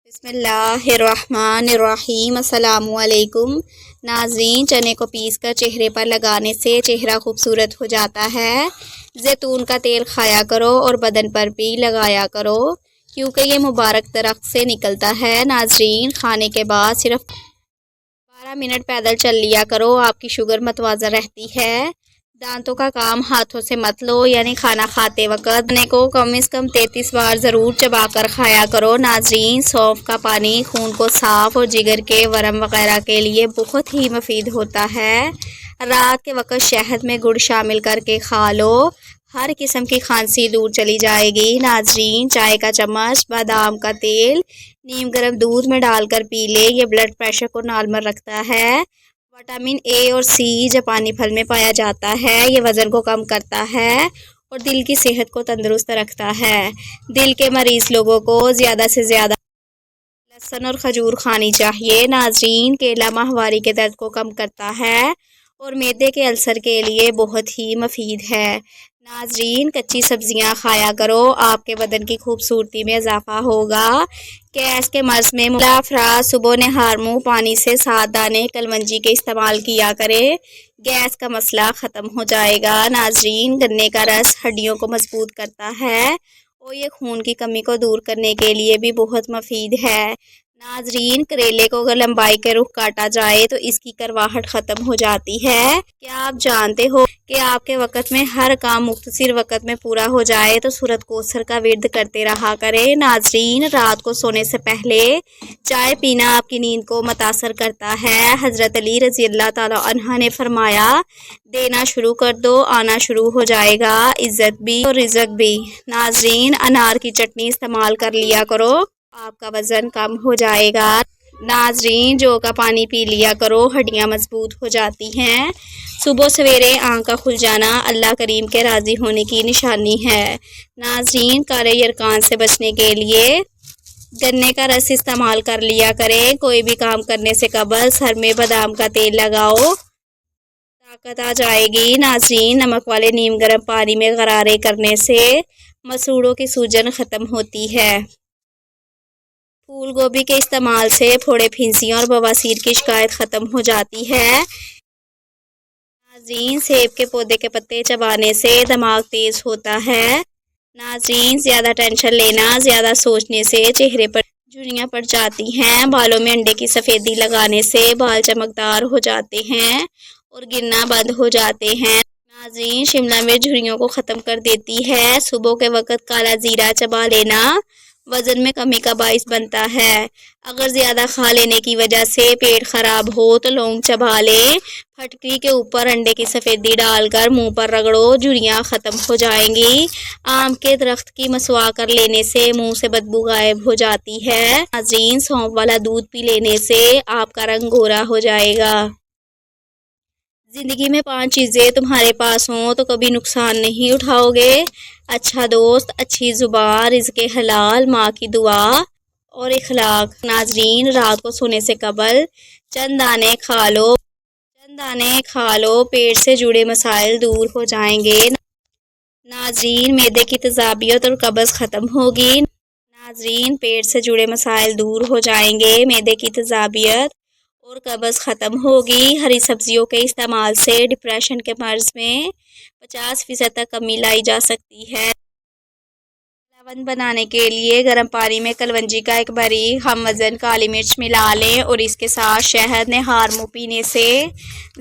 بسم اللہ الرحمن الرحیم۔ السلام علیکم ناظرین، چنے کو پیس کر چہرے پر لگانے سے چہرہ خوبصورت ہو جاتا ہے۔ زیتون کا تیل کھایا کرو اور بدن پر بھی لگایا کرو کیونکہ یہ مبارک درخت سے نکلتا ہے۔ ناظرین، کھانے کے بعد صرف 12 منٹ پیدل چل لیا کرو، آپ کی شوگر متوازن رہتی ہے۔ دانتوں کا کام ہاتھوں سے مت لو، یعنی کھانا کھاتے وقت کھانے کو کم از کم 33 بار ضرور چبا کر کھایا کرو۔ ناظرین، سونف کا پانی خون کو صاف اور جگر کے ورم وغیرہ کے لیے بہت ہی مفید ہوتا ہے۔ رات کے وقت شہد میں گڑ شامل کر کے کھا لو، ہر قسم کی کھانسی دور چلی جائے گی۔ ناظرین، چائے کا چمچ بادام کا تیل نیم گرم دودھ میں ڈال کر پی لے، یہ بلڈ پریشر کو نارمل رکھتا ہے۔ وٹامن اے اور سی جاپانی پھل میں پایا جاتا ہے، یہ وزن کو کم کرتا ہے اور دل کی صحت کو تندرست رکھتا ہے۔ دل کے مریض لوگوں کو زیادہ سے زیادہ لہسن اور کھجور کھانی چاہیے۔ ناظرین، کیلا ماہواری کے درد کو کم کرتا ہے اور معدے کے السر کے لیے بہت ہی مفید ہے۔ ناظرین، کچی سبزیاں کھایا کرو، آپ کے بدن کی خوبصورتی میں اضافہ ہوگا۔ گیس کے مرض میں مبتلا افراد صبح نہار منہ پانی سے 7 دانے کلونجی کے استعمال کیا کرے، گیس کا مسئلہ ختم ہو جائے گا۔ ناظرین، گنے کا رس ہڈیوں کو مضبوط کرتا ہے اور یہ خون کی کمی کو دور کرنے کے لیے بھی بہت مفید ہے۔ ناظرین، کریلے کو اگر لمبائی کے رخ کاٹا جائے تو اس کی کرواہٹ ختم ہو جاتی ہے۔ کیا آپ جانتے ہو کہ آپ کے وقت میں ہر کام مختصر وقت میں پورا ہو جائے تو سورت کوثر کا ورد کرتے رہا کرے۔ ناظرین، رات کو سونے سے پہلے چائے پینا آپ کی نیند کو متاثر کرتا ہے۔ حضرت علی رضی اللہ تعالی عنہ نے فرمایا، دینا شروع کر دو، آنا شروع ہو جائے گا، عزت بھی اور رزق بھی۔ ناظرین، انار کی چٹنی استعمال کر لیا کرو، آپ کا وزن کم ہو جائے گا۔ ناظرین، جو کا پانی پی لیا کرو، ہڈیاں مضبوط ہو جاتی ہیں۔ صبح سویرے آنکھ کا کھل جانا اللہ کریم کے راضی ہونے کی نشانی ہے۔ ناظرین، کالے یرقان سے بچنے کے لیے گنے کا رس استعمال کر لیا کریں۔ کوئی بھی کام کرنے سے قبل سر میں بادام کا تیل لگاؤ، طاقت آ جائے گی۔ ناظرین، نمک والے نیم گرم پانی میں غرارے کرنے سے مسوڑوں کی سوجن ختم ہوتی ہے۔ پھول گوبھی کے استعمال سے پھوڑے پھنسیوں اور بواسیر کی شکایت ختم ہو جاتی ہے۔ ناظرین، سیب کے پودے کے پتے چبانے سے دماغ تیز ہوتا ہے۔ ناظرین، زیادہ ٹینشن لینا، زیادہ سوچنے سے چہرے پر جھریاں پڑ جاتی ہیں۔ بالوں میں انڈے کی سفیدی لگانے سے بال چمکدار ہو جاتے ہیں اور گرنا بند ہو جاتے ہیں۔ ناظرین، شملہ مرچ جھریوں کو ختم کر دیتی ہے۔ صبح کے وقت کالا زیرہ چبا لینا وزن میں کمی کا باعث بنتا ہے۔ اگر زیادہ کھا لینے کی وجہ سے پیٹ خراب ہو تو لونگ چبا لیں، پھٹکری کے اوپر انڈے کی سفیدی ڈال کر منہ پر رگڑو، جھریاں ختم ہو جائیں گی۔ آم کے درخت کی مسوا کر لینے سے منہ سے بدبو غائب ہو جاتی ہے۔ ناظرین، سونف والا دودھ پی لینے سے آپ کا رنگ گورا ہو جائے گا۔ زندگی میں 5 چیزیں تمہارے پاس ہوں تو کبھی نقصان نہیں اٹھاؤ گے: اچھا دوست، اچھی زبان، رزق حلال، ماں کی دعا اور اخلاق۔ ناظرین، رات کو سونے سے قبل چند دانے کھا لو، پیٹ سے جڑے مسائل دور ہو جائیں گے۔ ناظرین، معدے کی تیزابیت اور قبض ختم ہوگی۔ ناظرین، پیٹ سے جڑے مسائل دور ہو جائیں گے، معدے کی تیزابیت اور قبض ختم ہوگی۔ ہری سبزیوں کے استعمال سے ڈپریشن کے مرض میں 50% تک کمی لائی جا سکتی ہے۔ لونگ بنانے کے لیے گرم پانی میں کلونجی کا ایک باریک ہم وزن کالی مرچ ملا لیں اور اس کے ساتھ شہد نہار منہ پینے سے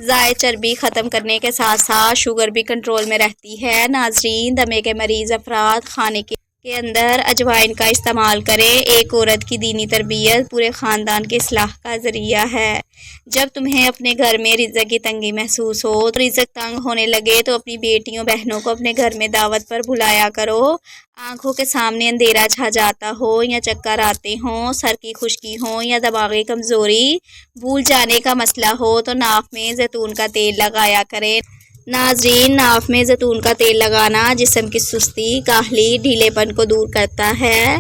زائد چربی ختم کرنے کے ساتھ ساتھ شوگر بھی کنٹرول میں رہتی ہے۔ ناظرین، دمے کے مریض افراد کھانے کے اندر اجوائن کا استعمال کریں۔ ایک عورت کی دینی تربیت پورے خاندان کی اصلاح کا ذریعہ ہے۔ جب تمہیں اپنے گھر میں رزق کی تنگی محسوس ہو تو رزق تنگ ہونے لگے تو اپنی بیٹیوں بہنوں کو اپنے گھر میں دعوت پر بلایا کرو۔ آنکھوں کے سامنے اندھیرا چھا جاتا ہو یا چکر آتے ہوں، سر کی خشکی ہو یا دماغی کمزوری، بھول جانے کا مسئلہ ہو تو ناف میں زیتون کا تیل لگایا کریں۔ ناظرین، ناف میں زیتون کا تیل لگانا جسم کی سستی، کاہلی، ڈھیلے پن کو دور کرتا ہے۔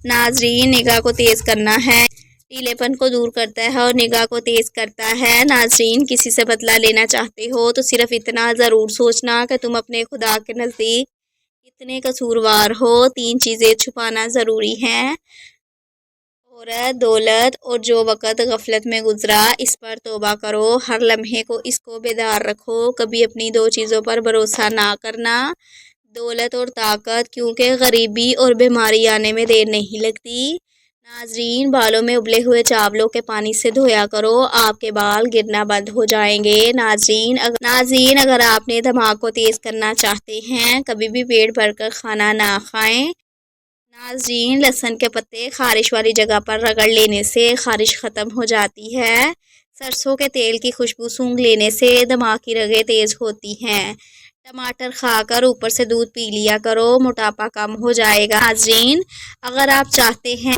ناظرین، نگاہ کو تیز کرنا ہے، ڈھیلے پن کو دور کرتا ہے اور نگاہ کو تیز کرتا ہے۔ ناظرین، کسی سے بدلہ لینا چاہتے ہو تو صرف اتنا ضرور سوچنا کہ تم اپنے خدا کے نزدیک کتنے قصوروار ہو۔ 3 چیزیں چھپانا ضروری ہیں: شہرت، دولت اور جو وقت غفلت میں گزرا اس پر توبہ کرو، ہر لمحے کو اس کو بیدار رکھو، کبھی اپنی دو چیزوں پر بھروسہ نہ کرنا، دولت اور طاقت، کیونکہ غریبی اور بیماری آنے میں دیر نہیں لگتی۔ ناظرین، بالوں میں ابلے ہوئے چاولوں کے پانی سے دھویا کرو، آپ کے بال گرنا بند ہو جائیں گے۔ ناظرین، اگر آپ نے دماغ کو تیز کرنا چاہتے ہیں، کبھی بھی پیٹ بھر کر کھانا نہ کھائیں۔ ناظرین، لہسن کے پتے خارش والی جگہ پر رگڑ لینے سے خارش ختم ہو جاتی ہے۔ سرسوں کے تیل کی خوشبو سونگھ لینے سے دماغ کی رگیں تیز ہوتی ہیں۔ ٹماٹر کھا کر اوپر سے دودھ پی لیا کرو، موٹاپا کم ہو جائے گا۔ ناظرین، اگر آپ چاہتے ہیں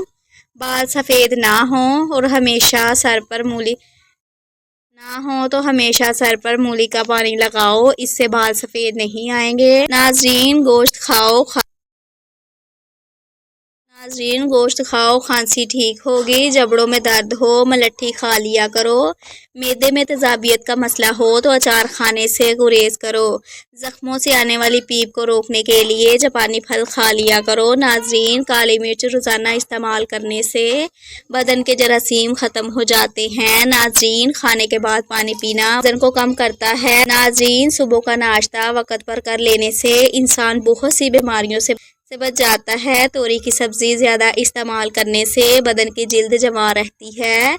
بال سفید نہ ہوں اور ہمیشہ سر پر مولی کا پانی لگاؤ، اس سے بال سفید نہیں آئیں گے۔ ناظرین، گوشت کھاؤ، کھانسی ٹھیک ہوگی۔ جبڑوں میں درد ہو، ملٹھی کھا لیا کرو۔ معدے میں تیزابیت کا مسئلہ ہو تو اچار کھانے سے گریز کرو۔ زخموں سے آنے والی پیپ کو روکنے کے لیے جاپانی پھل کھا لیا کرو۔ ناظرین، کالی مرچ روزانہ استعمال کرنے سے بدن کے جراثیم ختم ہو جاتے ہیں۔ ناظرین، کھانے کے بعد پانی پینا وزن کو کم کرتا ہے۔ ناظرین، صبح کا ناشتہ وقت پر کر لینے سے انسان بہت سی بیماریوں سے بچ جاتا ہے۔ توری کی سبزی زیادہ استعمال کرنے سے بدن کی جلد جوان رہتی ہے۔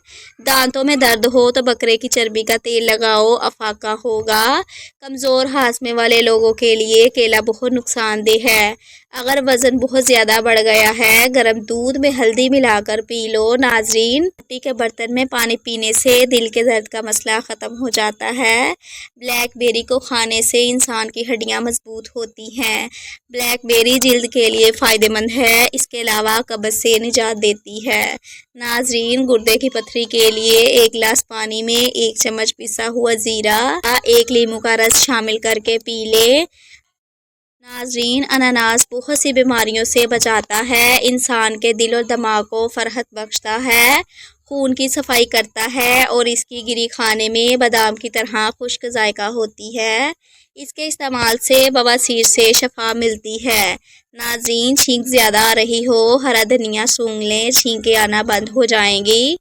دانتوں میں درد ہو تو بکرے کی چربی کا تیل لگاؤ، افاقہ ہوگا۔ کمزور ہاضمے والے لوگوں کے لیے کیلا بہت نقصان دہ ہے۔ اگر وزن بہت زیادہ بڑھ گیا ہے، گرم دودھ میں ہلدی ملا کر پی لو۔ ناظرین، مٹی کے برتن میں پانی پینے سے دل کے درد کا مسئلہ ختم ہو جاتا ہے۔ بلیک بیری کو کھانے سے انسان کی ہڈیاں مضبوط ہوتی ہیں۔ بلیک بیری جلد کے لیے فائدہ مند ہے، اس کے علاوہ قبض سے نجات دیتی ہے۔ ناظرین، گردے کی پتھری کے لیے 1 گلاس پانی میں 1 چمچ پسا ہوا زیرہ، 1 لیموں کا رس شامل کر کے پی لیں۔ ناظرین، اناناس بہت سی بیماریوں سے بچاتا ہے، انسان کے دل اور دماغ کو فرحت بخشتا ہے، خون کی صفائی کرتا ہے اور اس کی گری کھانے میں بادام کی طرح خشک ذائقہ ہوتی ہے۔ اس کے استعمال سے بواسیر سے شفا ملتی ہے۔ ناظرین، چھینک زیادہ آ رہی ہو، ہرا دھنیا سونگھ لیں، چھینکیں آنا بند ہو جائیں گی۔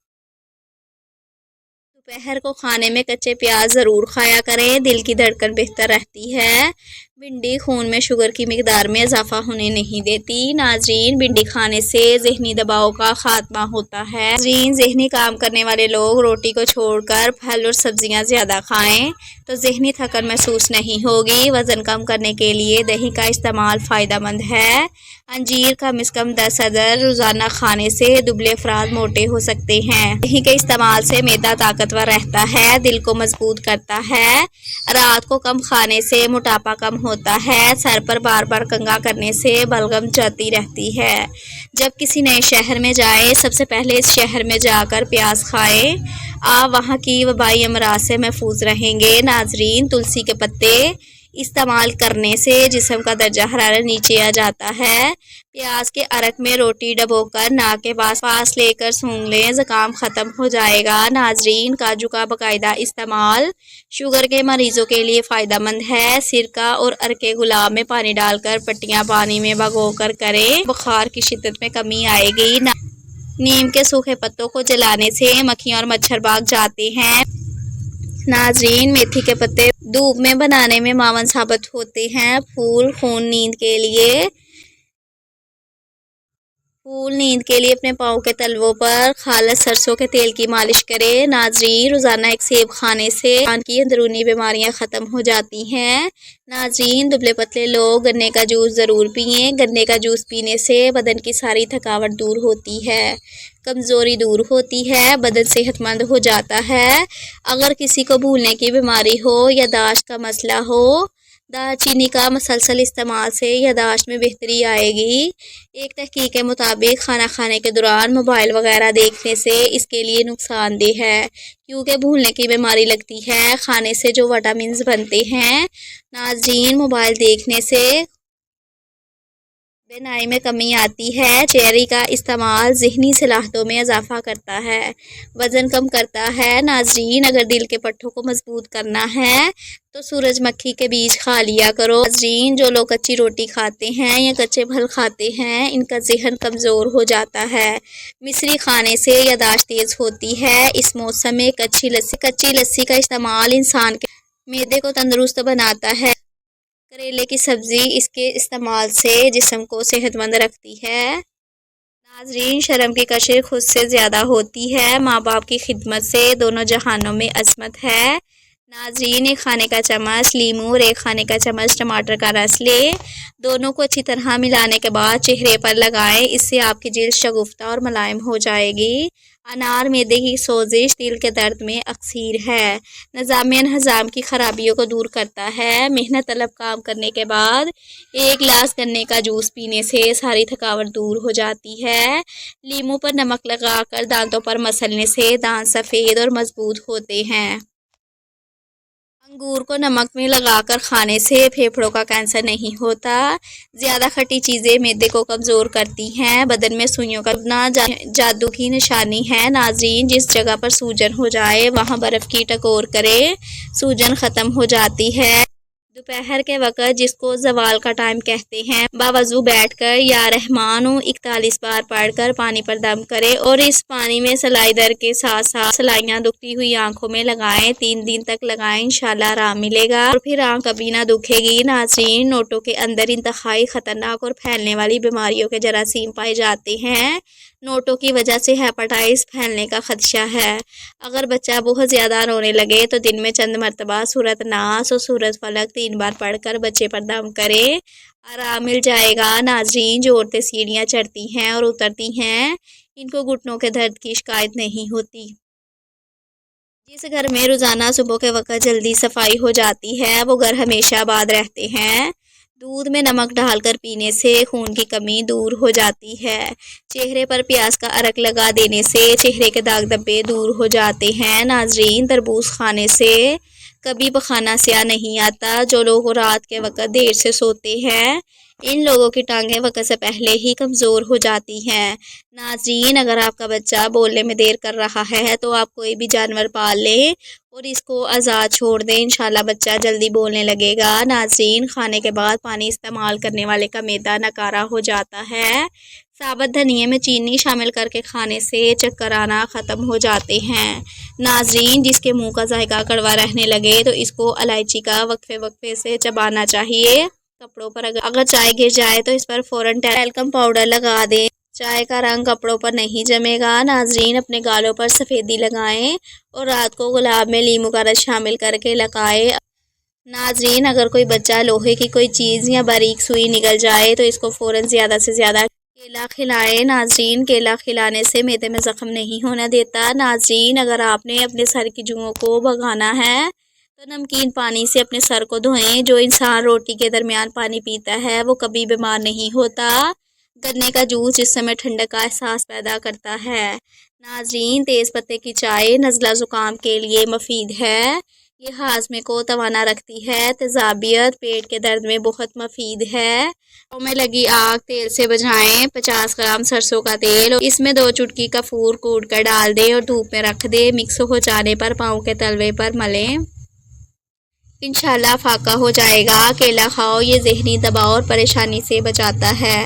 دوپہر کو کھانے میں کچے پیاز ضرور کھایا کریں، دل کی دھڑکن بہتر رہتی ہے۔ بھنڈی خون میں شوگر کی مقدار میں اضافہ ہونے نہیں دیتی۔ ناظرین، بھنڈی کھانے سے ذہنی دباؤ کا خاتمہ ہوتا ہے۔ ناظرین، ذہنی کام کرنے والے لوگ روٹی کو چھوڑ کر پھل اور سبزیاں زیادہ کھائیں تو ذہنی تھکن محسوس نہیں ہوگی۔ وزن کم کرنے کے لیے دہی کا استعمال فائدہ مند ہے۔ انجیر کم از کم 10 عدد روزانہ کھانے سے دبلے افراد موٹے ہو سکتے ہیں۔ دہی کے استعمال سے معدہ طاقتور رہتا ہے، دل کو مضبوط کرتا ہے۔ رات کو کم کھانے سے موٹاپا کم ہوتا ہے۔ سر پر بار بار کنگھا کرنے سے بلغم جاتی رہتی ہے۔ جب کسی نئے شہر میں جائیں، سب سے پہلے اس شہر میں جا کر پیاز کھائیں، آپ وہاں کی وبائی امراض سے محفوظ رہیں گے۔ ناظرین، تلسی کے پتے استعمال کرنے سے جسم کا درجہ حرارت نیچے آ جاتا ہے۔ پیاز کے عرق میں روٹی ڈبو کر ناک کے پاس لے کر سونگھ لیں، زکام ختم ہو جائے گا۔ ناظرین، کاجو کا باقاعدہ استعمال شوگر کے مریضوں کے لیے فائدہ مند ہے۔ سرکہ اور عرق گلاب میں پانی ڈال کر پٹیاں پانی میں بھگو کر کریں، بخار کی شدت میں کمی آئے گی۔ نیم کے سوکھے پتوں کو جلانے سے مکھیاں اور مچھر بھاگ جاتے ہیں۔ ناظرین، میتھی کے پتے دھوپ میں بنانے میں معاون ثابت ہوتے ہیں۔ پھول نیند کے لیے اپنے پاؤں کے تلووں پر خالص سرسوں کے تیل کی مالش کریں۔ ناظرین، روزانہ 1 سیب کھانے سے انسان کی اندرونی بیماریاں ختم ہو جاتی ہیں۔ ناظرین، دبلے پتلے لوگ گنے کا جوس ضرور پئیں، گنے کا جوس پینے سے بدن کی ساری تھکاوٹ دور ہوتی ہے، کمزوری دور ہوتی ہے، بدن صحت مند ہو جاتا ہے۔ اگر کسی کو بھولنے کی بیماری ہو، یادداشت کا مسئلہ ہو، دار چینی کا مسلسل استعمال سے یادداشت میں بہتری آئے گی۔ ایک تحقیق کے مطابق کھانا کھانے کے دوران موبائل وغیرہ دیکھنے سے اس کے لیے نقصان دہ ہے، کیونکہ بھولنے کی بیماری لگتی ہے۔ کھانے سے جو وٹامنز بنتے ہیں، ناظرین، موبائل دیکھنے سے بینائی میں کمی آتی ہے۔ چیری کا استعمال ذہنی صلاحیتوں میں اضافہ کرتا ہے، وزن کم کرتا ہے۔ ناظرین، اگر دل کے پٹھوں کو مضبوط کرنا ہے تو سورج مکھی کے بیج کھا لیا کرو۔ ناظرین، جو لوگ کچی روٹی کھاتے ہیں یا کچے پھل کھاتے ہیں، ان کا ذہن کمزور ہو جاتا ہے۔ مصری کھانے سے یادداشت تیز ہوتی ہے۔ اس موسم میں کچی لسی کا استعمال انسان کے معدے کو تندرست بناتا ہے۔ کریلے کی سبزی اس کے استعمال سے جسم کو صحت مند رکھتی ہے۔ ناظرین، شرم کی کشش خود سے زیادہ ہوتی ہے۔ ماں باپ کی خدمت سے دونوں جہانوں میں عصمت ہے۔ ناظرین، ایک کھانے کا چمچ لیموں اور ایک کھانے کا چمچ ٹماٹر کا رس لیں۔ دونوں کو اچھی طرح ملانے کے بعد چہرے پر لگائیں، اس سے آپ کی جلد شگفتہ اور ملائم ہو جائے گی۔ انار معدے کی سوزش، دل کے درد میں اکثیر ہے۔ نظام ہضم کی خرابیوں کو دور کرتا ہے۔ محنت طلب کام کرنے کے بعد ایک گلاس گنے کا جوس پینے سے ساری تھکاوٹ دور ہو جاتی ہے۔ لیموں پر نمک لگا کر دانتوں پر مسلنے سے دانت سفید اور مضبوط ہوتے ہیں۔ انگور کو نمک میں لگا کر کھانے سے پھیپھڑوں کا کینسر نہیں ہوتا۔ زیادہ کھٹی چیزیں معدے کو کمزور کرتی ہیں۔ بدن میں سوئیوں کا دبنا جادو کی نشانی ہے۔ ناظرین، جس جگہ پر سوجن ہو جائے وہاں برف کی ٹکور کریں، سوجن ختم ہو جاتی ہے۔ دوپہر کے وقت، جس کو زوال کا ٹائم کہتے ہیں، باوضو بیٹھ کر یا رحمٰن 41 بار پڑھ کر پانی پر دم کریں اور اس پانی میں سلائی در کے ساتھ ساتھ سلائیاں دکھتی ہوئی آنکھوں میں لگائیں۔ 3 دن تک لگائیں، انشاءاللہ آرام ملے گا اور پھر آنکھ کبھی نہ دکھے گی۔ ناظرین، نوٹوں کے اندر انتہائی خطرناک اور پھیلنے والی بیماریوں کے جراثیم پائے جاتے ہیں۔ نوٹوں کی وجہ سے ہیپاٹائٹس پھیلنے کا خدشہ ہے۔ اگر بچہ بہت زیادہ رونے لگے تو دن میں چند مرتبہ سورۃ ناس اور سورۃ فلق 3 بار پڑھ کر بچے پر دم کریں، آرام مل جائے گا۔ ناظرین، جو عورتیں سیڑھیاں چڑھتی ہیں اور اترتی ہیں، ان کو گھٹنوں کے درد کی شکایت نہیں ہوتی۔ جس گھر میں روزانہ صبح کے وقت جلدی صفائی ہو جاتی ہے، وہ گھر ہمیشہ آباد رہتے ہیں۔ دودھ میں نمک ڈال کر پینے سے خون کی کمی دور ہو جاتی ہے۔ چہرے پر پیاز کا عرق لگا دینے سے چہرے کے داغ دھبے دور ہو جاتے ہیں۔ ناظرین، تربوز کھانے سے کبھی پخانہ سیاہ نہیں آتا۔ جو لوگ رات کے وقت دیر سے سوتے ہیں، ان لوگوں کی ٹانگیں وقت سے پہلے ہی کمزور ہو جاتی ہیں۔ ناظرین، اگر آپ کا بچہ بولنے میں دیر کر رہا ہے تو آپ کوئی بھی جانور پال لیں اور اس کو آزاد چھوڑ دیں، انشاءاللہ بچہ جلدی بولنے لگے گا۔ ناظرین، کھانے کے بعد پانی استعمال کرنے والے کا معدہ ناکارہ ہو جاتا ہے۔ ثابت دھنیے میں چینی شامل کر کے کھانے سے چکر آنا ختم ہو جاتے ہیں۔ ناظرین، جس کے منہ کا ذائقہ کڑوا رہنے لگے تو اس کو الائچی کا وقفے سے چبانا چاہیے۔ کپڑوں پر اگر چائے گر جائے تو اس پر فوراً ٹیلکم پاؤڈر لگا دیں، چائے کا رنگ کپڑوں پر نہیں جمے گا۔ ناظرین، اپنے گالوں پر سفیدی لگائیں اور رات کو گلاب میں لیموں کا رس شامل کر کے لگائیں۔ ناظرین، اگر کوئی بچہ لوہے کی کوئی چیز یا باریک سوئی نگل جائے تو اس کو فوراً زیادہ سے زیادہ کیلا کھلائیں۔ ناظرین، کیلا کھلانے سے معدے میں زخم نہیں ہونے دیتا۔ ناظرین، اگر آپ نے اپنے سر کی جوؤں کو بھگانا ہے تو نمکین پانی سے اپنے سر کو دھوئیں۔ جو انسان روٹی کے درمیان پانی پیتا ہے وہ کبھی بیمار نہیں ہوتا۔ گنے کا جوس جسم میں ٹھنڈک کا احساس پیدا کرتا ہے۔ ناظرین، تیز پتے کی چائے نزلہ زکام کے لیے مفید ہے۔ یہ ہاضمے کو توانا رکھتی ہے۔ تیزابیت پیٹ کے درد میں بہت مفید ہے۔ پاؤں میں لگی آگ تیل سے بجھائیں۔ 50 گرام سرسوں کا تیل، اس میں 2 چٹکی کافور کوٹ کر ڈال دیں اور دھوپ میں رکھ دیں۔ مکس ہو جانے پر پاؤں کے تلوے پر ملیں، انشاءاللہ فاقہ ہو جائے گا۔ کیلا کھاؤ، یہ ذہنی دباؤ اور پریشانی سے بچاتا ہے۔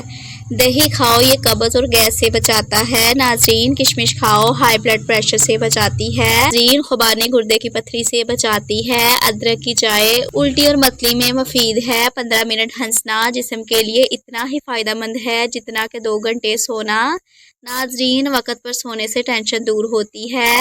دہی کھاؤ، یہ قبض اور گیس سے بچاتا ہے۔ ناظرین، کشمش کھاؤ، ہائی بلڈ پریشر سے بچاتی ہے۔ ناظرین، خوبانی گردے کی پتھری سے بچاتی ہے۔ ادرک کی چائے الٹی اور متلی میں مفید ہے۔ 15 منٹ ہنسنا جسم کے لیے اتنا ہی فائدہ مند ہے جتنا کہ 2 گھنٹے سونا۔ ناظرین، وقت پر سونے سے ٹینشن دور ہوتی ہے۔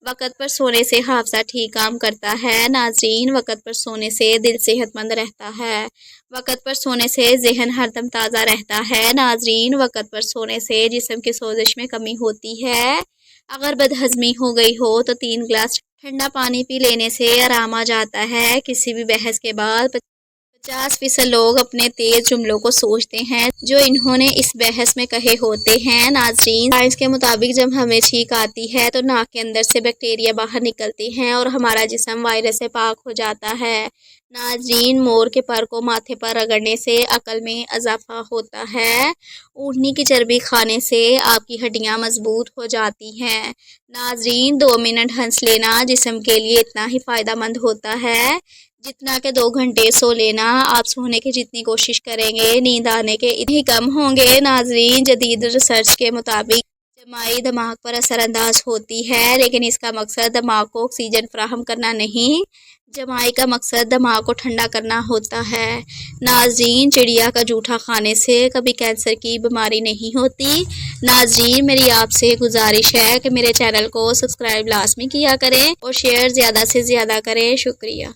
وقت پر سونے سے حافظہ ٹھیک کام کرتا ہے۔ ناظرین، وقت پر سونے سے دل صحت مند رہتا ہے۔ وقت پر سونے سے ذہن ہر دم تازہ رہتا ہے۔ ناظرین، وقت پر سونے سے جسم کی سوزش میں کمی ہوتی ہے۔ اگر بدہضمی ہو گئی ہو تو 3 گلاس ٹھنڈا پانی پی لینے سے آرام آ جاتا ہے۔ کسی بھی بحث کے بعد 50% لوگ اپنے تیز جملوں کو سوچتے ہیں جو انہوں نے اس بحث میں کہے ہوتے ہیں۔ ناظرین، سائنس کے مطابق جب ہمیں چھینک آتی ہے تو ناک کے اندر سے بیکٹیریا باہر نکلتے ہیں اور ہمارا جسم وائرس سے پاک ہو جاتا ہے۔ ناظرین، مور کے پر کو ماتھے پر رگڑنے سے عقل میں اضافہ ہوتا ہے۔ اونٹنی کی چربی کھانے سے آپ کی ہڈیاں مضبوط ہو جاتی ہیں۔ ناظرین، 2 منٹ ہنس لینا جسم کے لیے اتنا ہی فائدہ مند ہوتا ہے جتنا کہ 2 گھنٹے سو لینا۔ آپ سونے کی جتنی کوشش کریں گے نیند آنے کے اتنے کم ہوں گے۔ ناظرین، جدید ریسرچ کے مطابق جمائی دماغ پر اثر انداز ہوتی ہے، لیکن اس کا مقصد دماغ کو آکسیجن فراہم کرنا نہیں، جمائی کا مقصد دماغ کو ٹھنڈا کرنا ہوتا ہے۔ ناظرین، چڑیا کا جوٹا کھانے سے کبھی کینسر کی بیماری نہیں ہوتی۔ ناظرین، میری آپ سے گزارش ہے کہ میرے چینل کو سبسکرائب لازمی کیا کریں اور شیئر زیادہ سے زیادہ کریں۔ شکریہ۔